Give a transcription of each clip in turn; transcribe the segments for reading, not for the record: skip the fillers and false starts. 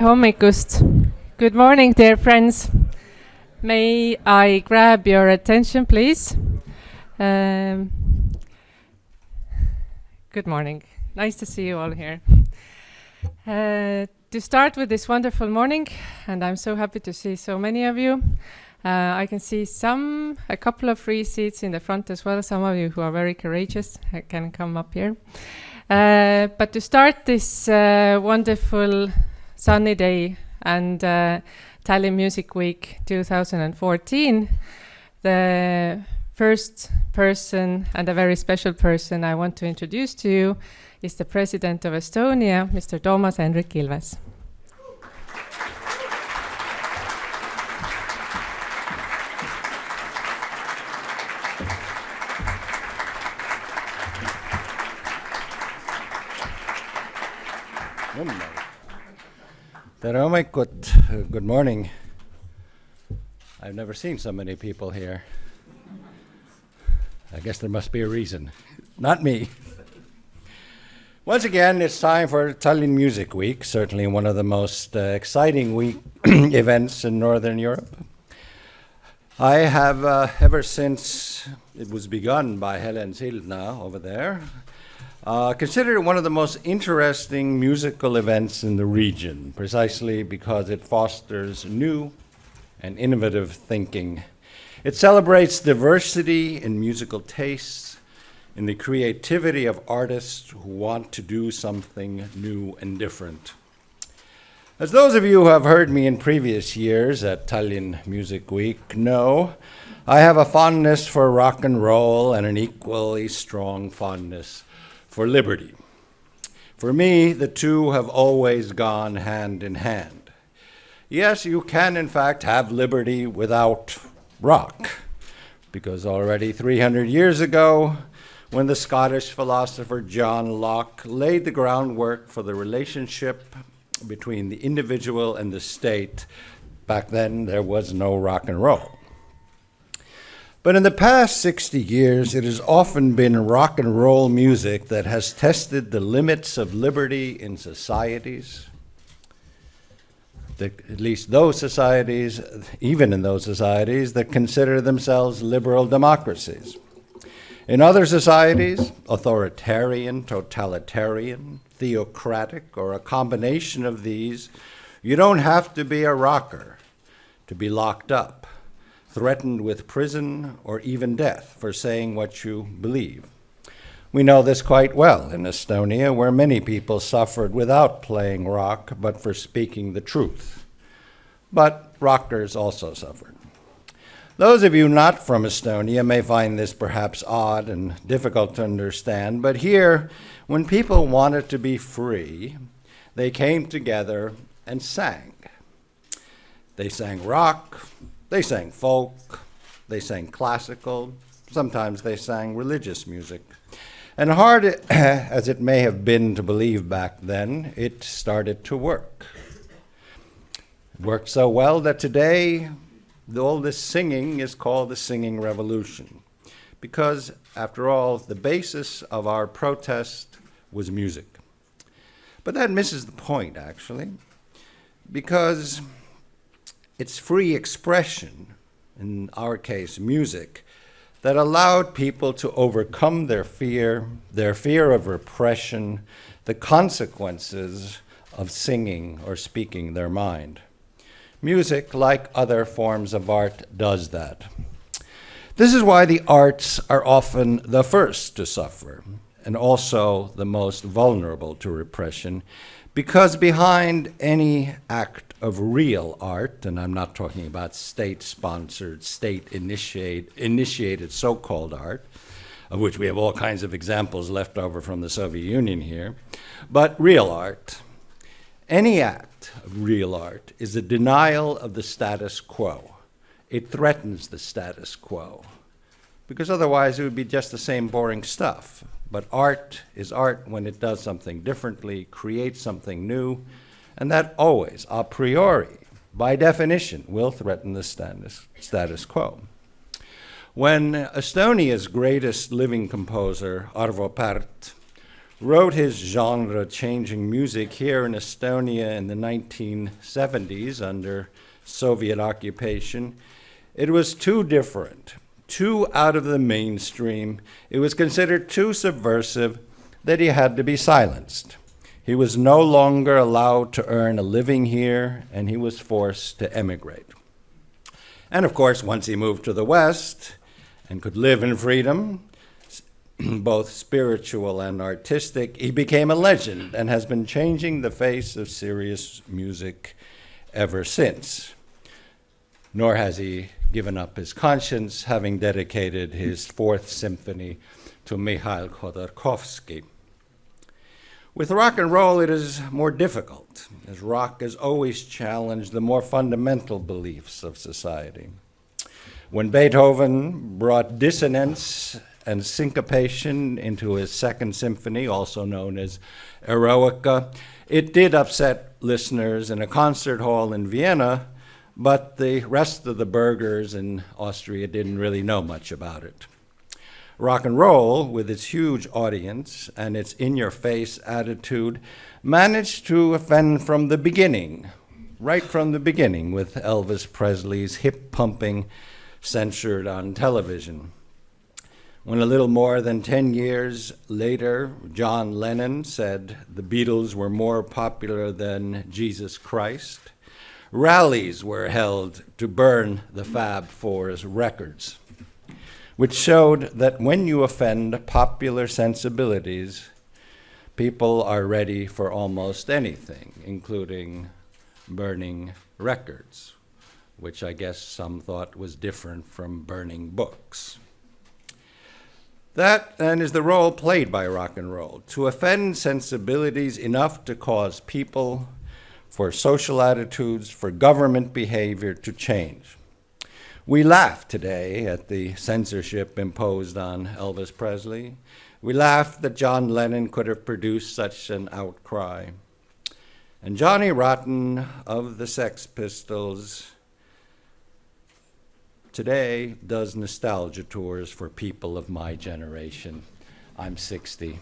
Hommikust. Good morning, dear friends. May I grab your attention, please? Good morning. Nice to see you all here. To start with this wonderful morning, and I'm so happy to see so many of you. I can see a couple of free seats in the front as well. Some of you who are very courageous can come up here. But to start this wonderful sunny day and Tallinn Music Week 2014, the first person and a very special person I want to introduce to you is the President of Estonia, Mr Toomas Hendrik Ilves. Tere hommikut, good morning. I've never seen so many people here. I guess there must be a reason. Not me. Once again, it's time for Tallinn Music Week, certainly one of the most exciting events in Northern Europe. I have, ever since it was begun by Helen Sildna over there, considered it one of the most interesting musical events in the region, precisely because it fosters new and innovative thinking. It celebrates diversity in musical tastes, in the creativity of artists who want to do something new and different. As those of you who have heard me in previous years at Tallinn Music Week know, I have a fondness for rock and roll and an equally strong fondness for liberty. For me, the two have always gone hand in hand. Yes, you can in fact have liberty without rock, because already 300 years ago, when the Scottish philosopher John Locke laid the groundwork for the relationship between the individual and the state, back then there was no rock and roll. But in the past 60 years, it has often been rock and roll music that has tested the limits of liberty in societies, at least those societies, even in those societies that consider themselves liberal democracies. In other societies, authoritarian, totalitarian, theocratic, or a combination of these, you don't have to be a rocker to be locked up, threatened with prison or even death for saying what you believe. We know this quite well in Estonia, where many people suffered without playing rock, but for speaking the truth. But rockers also suffered. Those of you not from Estonia may find this perhaps odd and difficult to understand, but here, when people wanted to be free, they came together and sang. They sang rock, they sang folk, they sang classical, sometimes they sang religious music. And hard as it may have been to believe back then, it started to work. It worked so well that today, all this singing is called the singing revolution. Because, after all, the basis of our protest was music. But that misses the point, actually, because it's free expression, in our case, music, that allowed people to overcome their fear of repression, the consequences of singing or speaking their mind. Music, like other forms of art, does that. This is why the arts are often the first to suffer, and also the most vulnerable to repression, because behind any act of real art, and I'm not talking about state-sponsored, state-initiated so-called art, of which we have all kinds of examples left over from the Soviet Union here, but real art, any act of real art is a denial of the status quo. It threatens the status quo, because otherwise it would be just the same boring stuff. But art is art when it does something differently, creates something new, and that always, a priori, by definition, will threaten the status quo. When Estonia's greatest living composer, Arvo Pärt, wrote his genre-changing music here in Estonia in the 1970s under Soviet occupation, it was too different, too out of the mainstream. It was considered too subversive that he had to be silenced. He was no longer allowed to earn a living here, and he was forced to emigrate. And of course, once he moved to the West and could live in freedom, both spiritual and artistic, he became a legend and has been changing the face of serious music ever since. Nor has he given up his conscience, having dedicated his Fourth Symphony to Mikhail Khodorkovsky. With rock and roll, it is more difficult, as rock has always challenged the more fundamental beliefs of society. When Beethoven brought dissonance and syncopation into his Second Symphony, also known as Eroica, it did upset listeners in a concert hall in Vienna, but the rest of the burghers in Austria didn't really know much about it. Rock and roll, with its huge audience and its in-your-face attitude, managed to offend from the beginning, right from the beginning, with Elvis Presley's hip-pumping censored on television. When a little more than 10 years later, John Lennon said the Beatles were more popular than Jesus Christ, rallies were held to burn the Fab Four's records, which showed that when you offend popular sensibilities, people are ready for almost anything, including burning records, which I guess some thought was different from burning books. That, then, is the role played by rock and roll, to offend sensibilities enough to cause people, for social attitudes, for government behavior to change. We laugh today at the censorship imposed on Elvis Presley. We laugh that John Lennon could have produced such an outcry. And Johnny Rotten of the Sex Pistols today does nostalgia tours for people of my generation. I'm 60.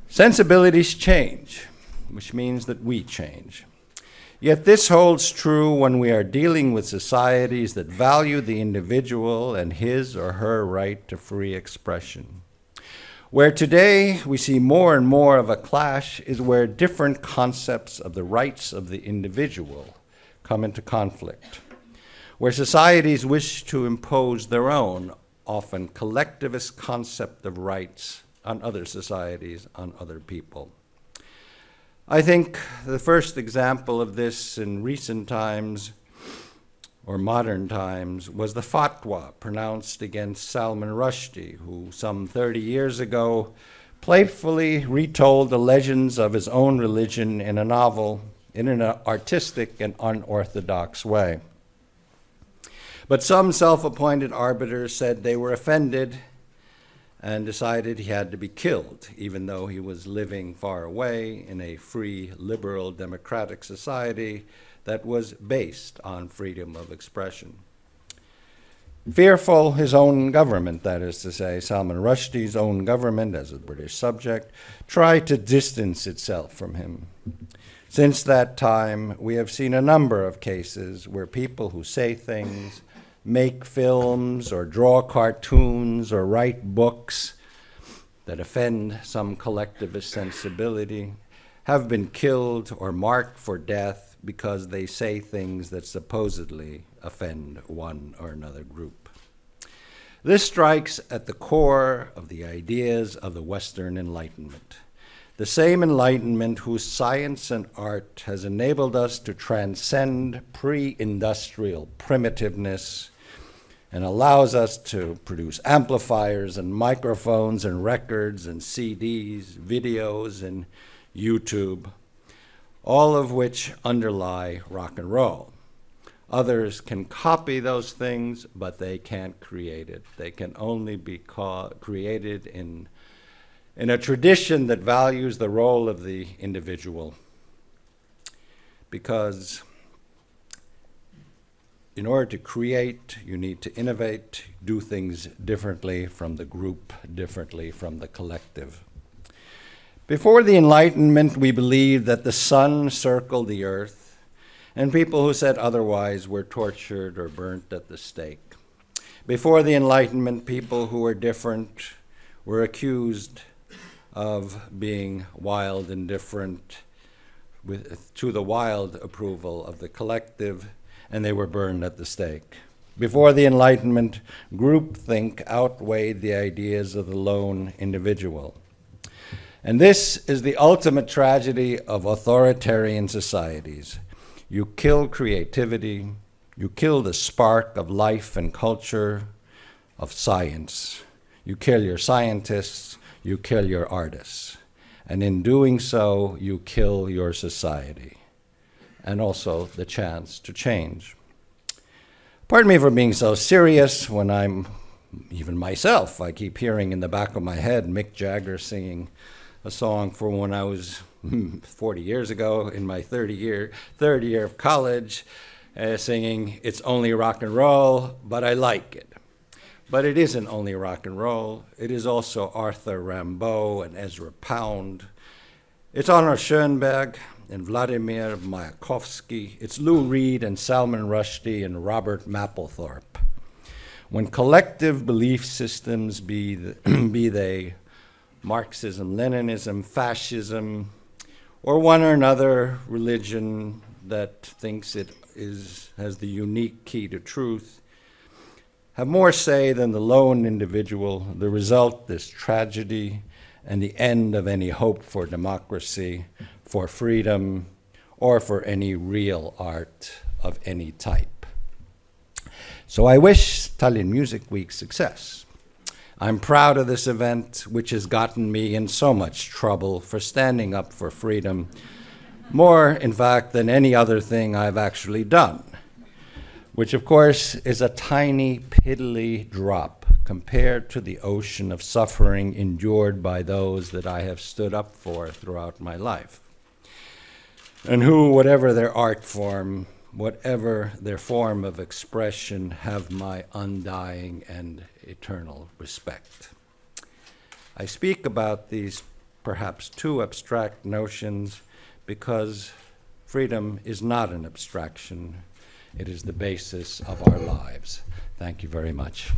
Sensibilities change, which means that we change. Yet this holds true when we are dealing with societies that value the individual and his or her right to free expression. Where today we see more and more of a clash is where different concepts of the rights of the individual come into conflict. Where societies wish to impose their own, often collectivist concept of rights on other societies, on other people. I think the first example of this in recent times, or modern times, was the fatwa pronounced against Salman Rushdie, who some 30 years ago playfully retold the legends of his own religion in a novel in an artistic and unorthodox way. But some self-appointed arbiters said they were offended and decided he had to be killed, even though he was living far away in a free, liberal, democratic society that was based on freedom of expression. Fearful his own government, that is to say, Salman Rushdie's own government as a British subject, tried to distance itself from him. Since that time, we have seen a number of cases where people who say things, make films or draw cartoons or write books that offend some collectivist sensibility have been killed or marked for death because they say things that supposedly offend one or another group. This strikes at the core of the ideas of the Western Enlightenment, the same Enlightenment whose science and art has enabled us to transcend pre-industrial primitiveness and allows us to produce amplifiers and microphones and records and CDs, videos and YouTube, all of which underlie rock and roll. Others can copy those things, but they can't create it. They can only be created in a tradition that values the role of the individual, because in order to create, you need to innovate, do things differently from the group, differently from the collective. Before the Enlightenment, we believed that the sun circled the earth, and people who said otherwise were tortured or burnt at the stake. Before the Enlightenment, people who were different were accused of being wild and different to the wild approval of the collective, and they were burned at the stake. Before the Enlightenment, groupthink outweighed the ideas of the lone individual. And this is the ultimate tragedy of authoritarian societies. You kill creativity, you kill the spark of life and culture, of science. You kill your scientists, you kill your artists. And in doing so, you kill your society, and also the chance to change. Pardon me for being so serious when I'm, even myself, I keep hearing in the back of my head Mick Jagger singing a song from when I was 40 years ago in my third year of college, singing, "It's only rock and roll, but I like it." But it isn't only rock and roll. It is also Arthur Rimbaud and Ezra Pound. It's Arnold Schoenberg and Vladimir Mayakovsky. It's Lou Reed and Salman Rushdie and Robert Mapplethorpe. When collective belief systems, be they Marxism, Leninism, fascism, or one or another religion that thinks it has the unique key to truth, have more say than the lone individual, the result is tragedy and the end of any hope for democracy, for freedom, or for any real art of any type. So I wish Tallinn Music Week success. I'm proud of this event, which has gotten me in so much trouble for standing up for freedom, more, in fact, than any other thing I've actually done, which, of course, is a tiny, piddly drop compared to the ocean of suffering endured by those that I have stood up for throughout my life, and who, whatever their art form, whatever their form of expression, have my undying and eternal respect. I speak about these perhaps too abstract notions because freedom is not an abstraction. It is the basis of our lives. Thank you very much.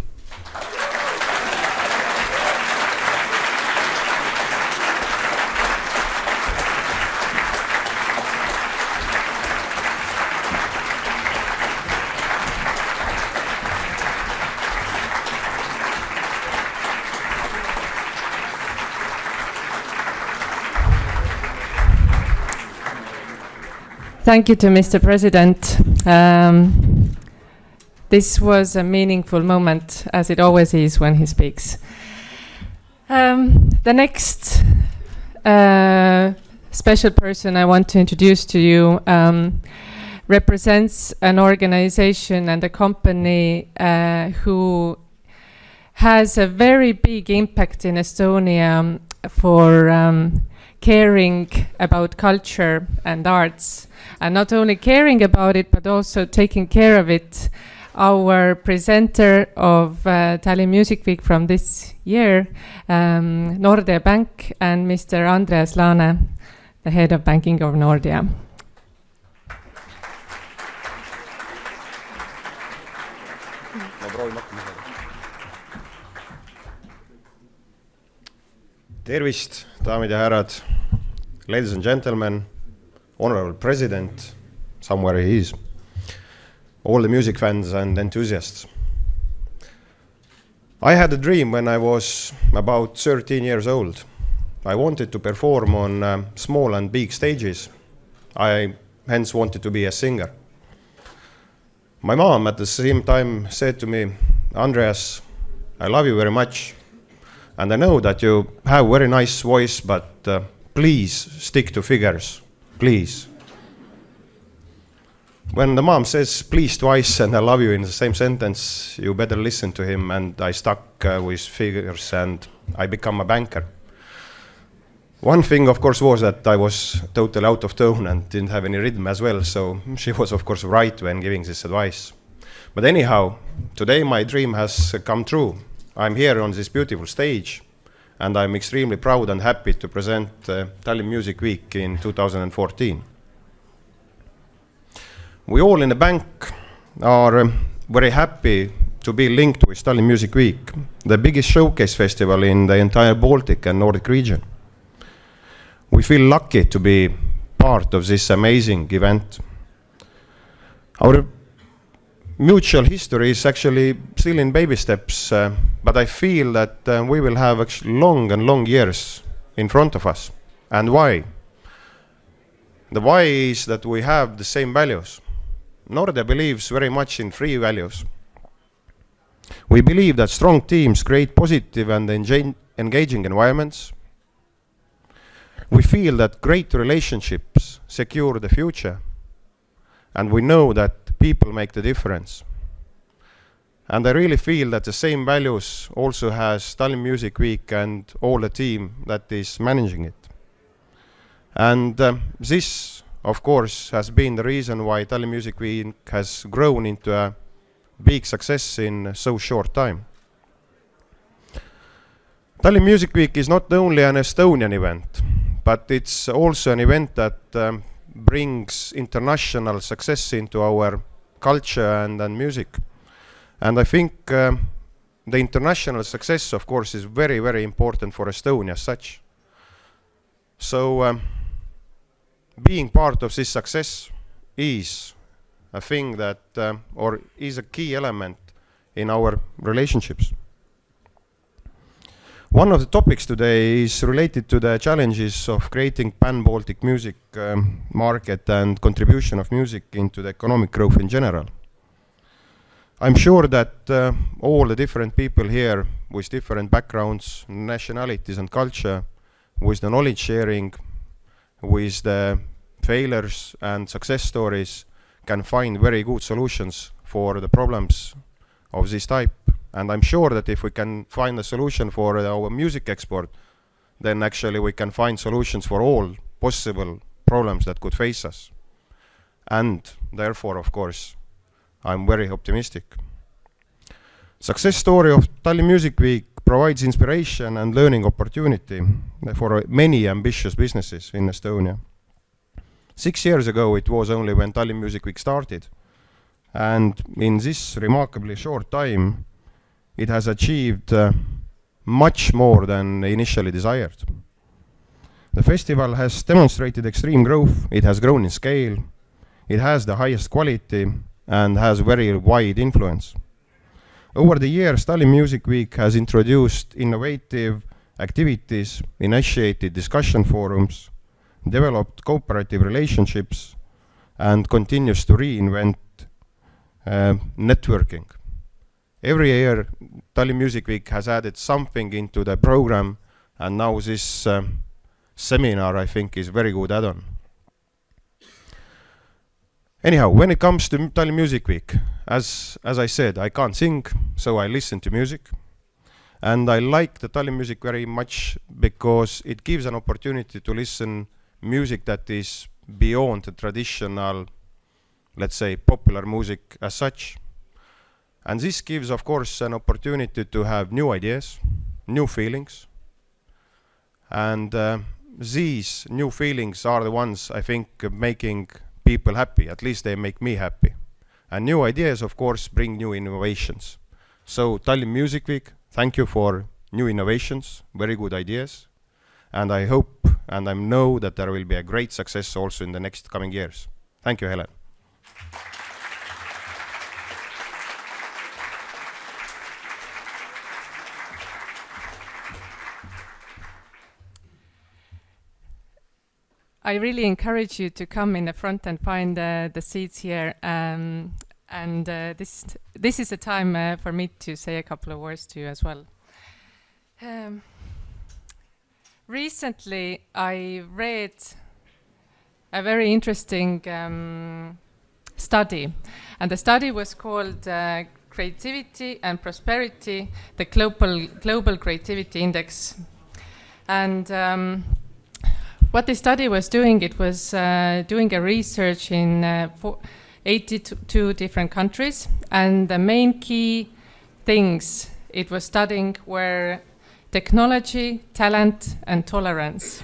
Thank you to Mr. President. This was a meaningful moment, as it always is when he speaks. The next special person I want to introduce to you represents an organization and a company who has a very big impact in Estonia for caring about culture and arts, and not only caring about it, but also taking care of it. Our presenter of Tallinn Music Week from this year, Nordea Bank, and Mr Andreas Laane, the head of Banking Nordea. Tervist, daamid ja härrad, ladies and gentlemen, honorable president, somewhere he is, all the music fans and enthusiasts. I had a dream when I was about 13 years old. I wanted to perform on small and big stages. I hence wanted to be a singer. My mom at the same time said to me, Andreas, I love you very much. And I know that you have a very nice voice, but please stick to figures, please. When the mom says please twice and I love you in the same sentence, you better listen to him. And I stuck with figures and I become a banker. One thing, of course, was that I was totally out of tone and didn't have any rhythm as well. So she was, of course, right when giving this advice. But anyhow, today my dream has come true. I'm here on this beautiful stage, and I'm extremely proud and happy to present Tallinn Music Week in 2014. We all in the bank are very happy to be linked with Tallinn Music Week, the biggest showcase festival in the entire Baltic and Nordic region. We feel lucky to be part of this amazing event. Our mutual history is actually still in baby steps, but I feel that we will have long and long years in front of us. And why? The why is that we have the same values. Nordea believes very much in 3 values. We believe that strong teams create positive and engaging environments. We feel that great relationships secure the future. And we know that people make the difference. And I really feel that the same values also has Tallinn Music Week and all the team that is managing it. And this, of course, has been the reason why Tallinn Music Week has grown into a big success in so short time. Tallinn Music Week is not only an Estonian event, but it's also an event that brings international success into our culture and music. And I think the international success, of course, is very, very important for Estonia as such. So being part of this success is a thing that, or is a key element in our relationships. One of the topics today is related to the challenges of creating pan-Baltic music market and contribution of music into the economic growth in general. I'm sure that all the different people here with different backgrounds, nationalities and culture, with the knowledge sharing, with the failures and success stories, can find very good solutions for the problems of this type. And I'm sure that if we can find a solution for our music export, then actually we can find solutions for all possible problems that could face us. And therefore, of course, I'm very optimistic. Success story of Tallinn Music Week provides inspiration and learning opportunity for many ambitious businesses in Estonia. 6 years ago, it was only when Tallinn Music Week started. And in this remarkably short time, it has achieved much more than initially desired. The festival has demonstrated extreme growth. It has grown in scale. It has the highest quality and has very wide influence. Over the years, Tallinn Music Week has introduced innovative activities, initiated discussion forums, developed cooperative relationships, and continues to reinvent networking. Every year, Tallinn Music Week has added something into the program, and now this seminar, I think, is very good add-on. Anyhow, when it comes to Tallinn Music Week, as I said, I can't sing, so I listen to music. And I like the Tallinn Music very much because it gives an opportunity to listen music that is beyond the traditional, let's say, popular music as such. And this gives, of course, an opportunity to have new ideas, new feelings. And these new feelings are the ones, I think, making people happy. At least they make me happy. And new ideas, of course, bring new innovations. So Tallinn Music Week, thank you for new innovations, very good ideas. And I hope and I know that there will be a great success also in the next coming years. Thank you, Helen. I really encourage you to come in the front and find the seats here. This is a time for me to say a couple of words to you as well. Recently, I read a very interesting study, and the study was called Creativity and Prosperity, the Global Creativity Index. And what the study was doing, it was doing a research in 82 different countries, and the main key things it was studying were technology, talent, and tolerance.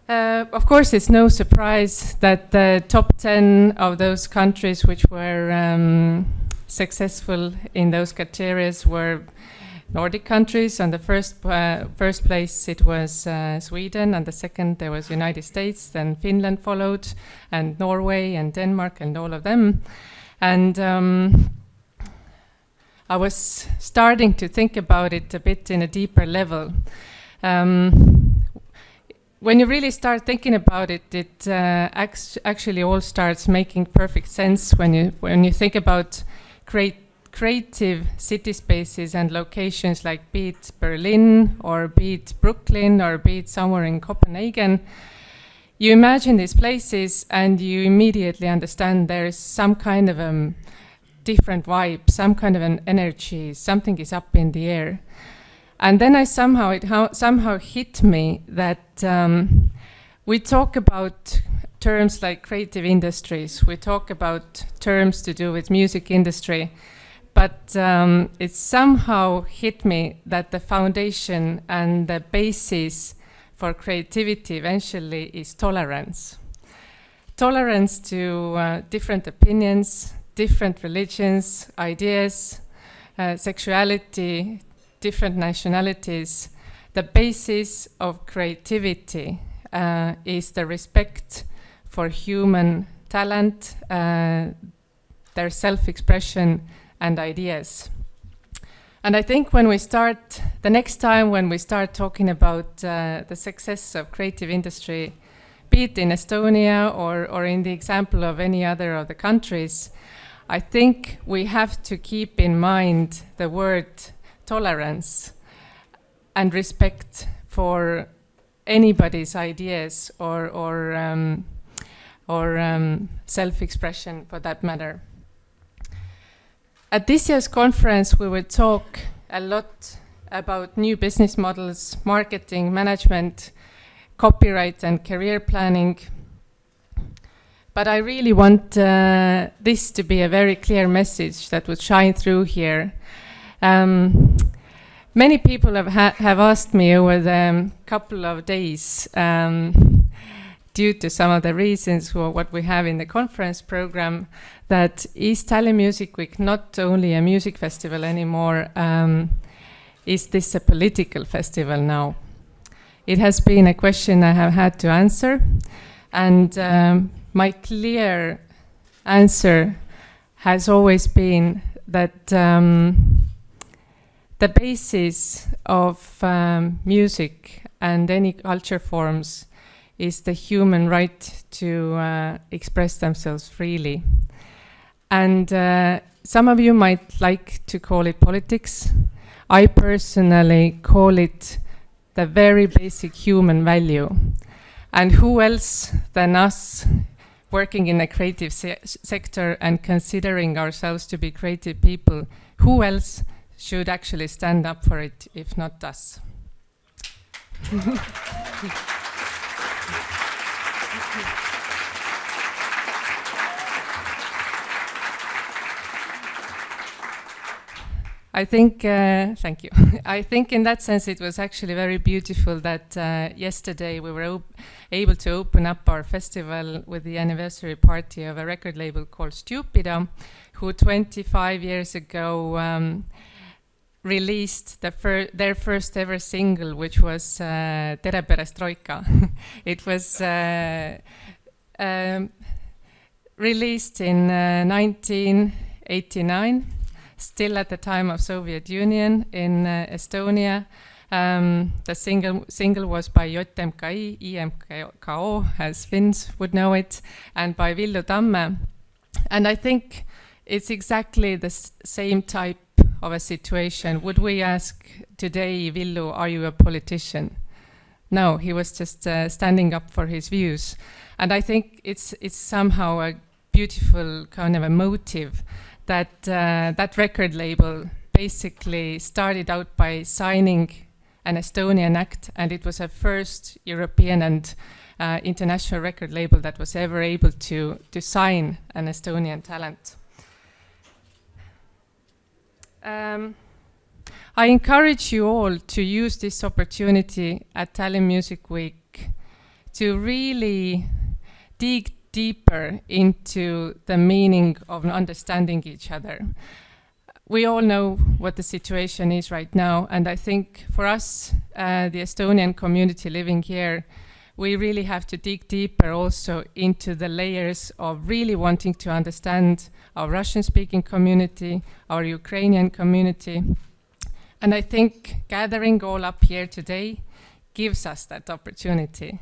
Of course, it's no surprise that the top 10 of those countries which were successful in those criteria were Nordic countries. On the first place it was Sweden, and the second there was United States, then Finland followed, and Norway and Denmark and all of them. And I was starting to think about it a bit in a deeper level. When you really start thinking about it, it actually all starts making perfect sense when you think about creative city spaces and locations, like be it Berlin or be it Brooklyn or be it somewhere in Copenhagen. You imagine these places and you immediately understand there is some kind of a different vibe, some kind of an energy, something is up in the air. And then it somehow hit me that we talk about terms like creative industries, we talk about terms to do with music industry, but it somehow hit me that the foundation and the basis for creativity eventually is tolerance. Tolerance to different opinions, different religions, ideas, sexuality, different nationalities. The basis of creativity is the respect for human talent, their self-expression and ideas. And I think when we start, the next time when we start talking about the success of creative industry, be it in Estonia or in the example of any other of the countries, I think we have to keep in mind the word tolerance and respect for anybody's ideas or self-expression for that matter. At this year's conference, we will talk a lot about new business models, marketing, management, copyright and career planning. But I really want this to be a very clear message that would shine through here. Many people have asked me over the couple of days, due to some of the reasons for what we have in the conference program, that is Tallinn Music Week not only a music festival anymore, is this a political festival now? It has been a question I have had to answer, and my clear answer has always been that the basis of music and any culture forms is the human right to express themselves freely. And some of you might like to call it politics. I personally call it the very basic human value. And who else than us working in a creative sector and considering ourselves to be creative people, who else should actually stand up for it if not us? I think, thank you. I think in that sense it was actually very beautiful that yesterday we were able to open up our festival with the anniversary party of a record label called Stupido, who 25 years ago released their first ever single, which was Tere Perestroika. It was released in 1989. Still at the time of Soviet Union in Estonia. The single was by JMKI, IMKO, as Finns would know it, and by Villu Tamme. And I think it's exactly the same type of a situation. Would we ask today, Villu, are you a politician? No, he was just standing up for his views. And I think it's somehow a beautiful kind of a motive that that record label basically started out by signing an Estonian act, and it was a first European and international record label that was ever able to sign an Estonian talent. I encourage you all to use this opportunity at Tallinn Music Week to really dig deeper into the meaning of understanding each other. We all know what the situation is right now, and I think for us, the Estonian community living here, we really have to dig deeper also into the layers of really wanting to understand our Russian-speaking community, our Ukrainian community. And I think gathering all up here today gives us that opportunity.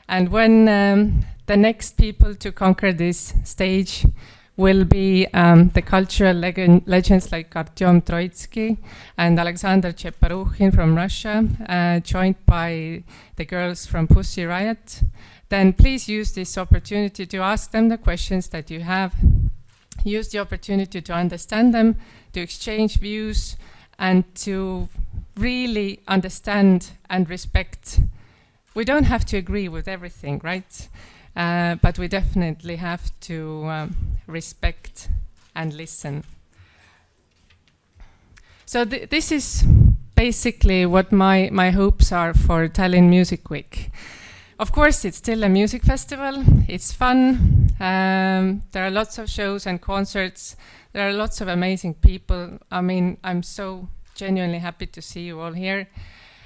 And when the next people to conquer this stage will be the cultural legends like Artyom Troitsky and Alexander Cheparuchin from Russia, joined by the girls from Pussy Riot, then please use this opportunity to ask them the questions that you have. Use the opportunity to understand them, to exchange views, and to really understand and respect. We don't have to agree with everything, right? But we definitely have to respect and listen. So this is basically what my hopes are for Tallinn Music Week. Of course, it's still a music festival. It's fun. There are lots of shows and concerts. There are lots of amazing people. I mean, I'm so genuinely happy to see you all here.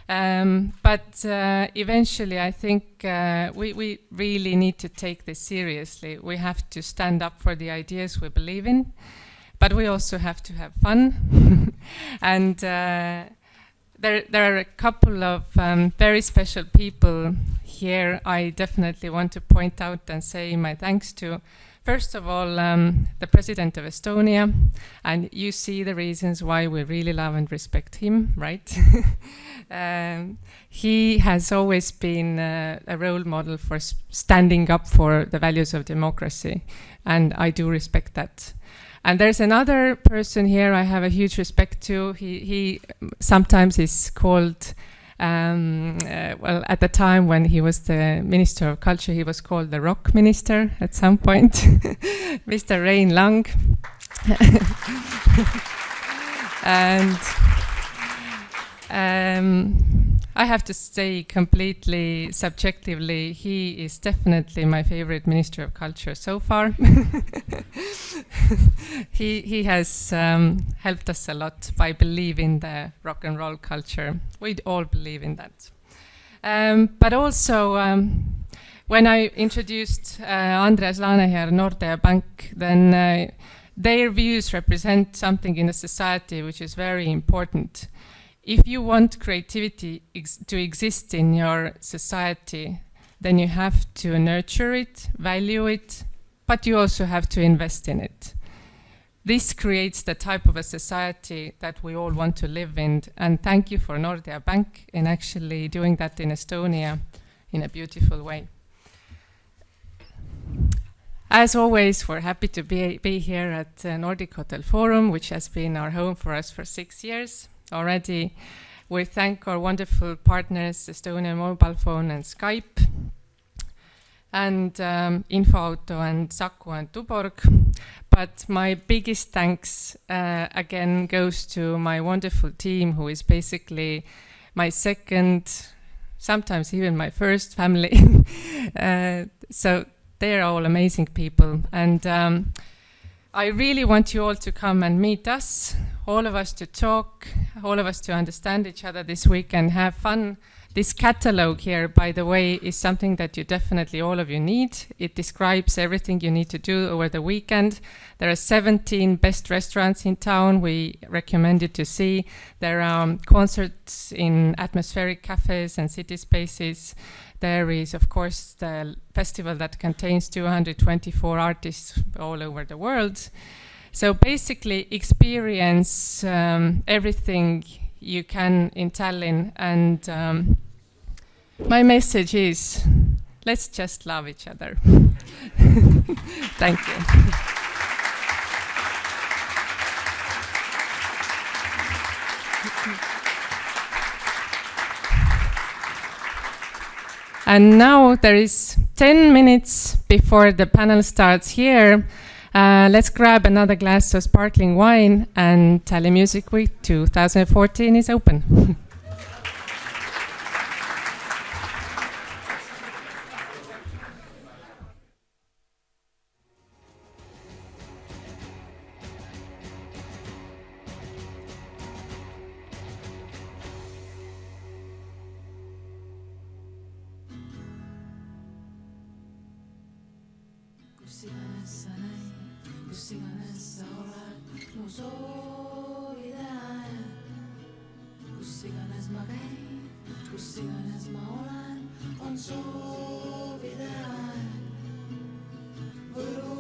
But eventually, I think we really need to take this seriously. We have to stand up for the ideas we believe in, but we also have to have fun. And there are a couple of very special people here I definitely want to point out and say my thanks to. First of all, the President of Estonia, and you see the reasons why we really love and respect him, right? He has always been a role model for standing up for the values of democracy, and I do respect that. And there's another person here I have a huge respect to. He sometimes is called, well, at the time when he was the Minister of Culture, he was called the Rock Minister at some point, Mr. Rein Lang. And I have to say completely subjectively, he is definitely my favorite Minister of Culture so far. He has helped us a lot by believing the rock and roll culture. We all believe in that. But also, when I introduced Andreas Laane here, Nordea Bank, then their views represent something in the society which is very important. If you want creativity to exist in your society, then you have to nurture it, value it, but you also have to invest in it. This creates the type of a society that we all want to live in, and thank you for Nordea Bank in actually doing that in Estonia in a beautiful way. As always, we're happy to be here at Nordic Hotel Forum, which has been our home for us for 6 years already. We thank our wonderful partners, Estonian Mobile Phone and Skype, and InfoAuto and Saku and Tuborg. But my biggest thanks again goes to my wonderful team, who is basically my second, sometimes even my first family. So they're all amazing people. And I really want you all to come and meet us, all of us to talk, all of us to understand each other this week and have fun. This catalog here, by the way, is something that you definitely all of you need. It describes everything you need to do over the weekend. There are 17 best restaurants in town we recommend you to see. There are concerts in atmospheric cafes and city spaces. There is, of course, the festival that contains 224 artists all over the world. So basically, experience everything you can in Tallinn. And my message is, let's just love each other. Thank you. And now there is 10 minutes before the panel starts here. Let's grab another glass of sparkling wine, and Tallinn Music Week 2014 is open. Võlu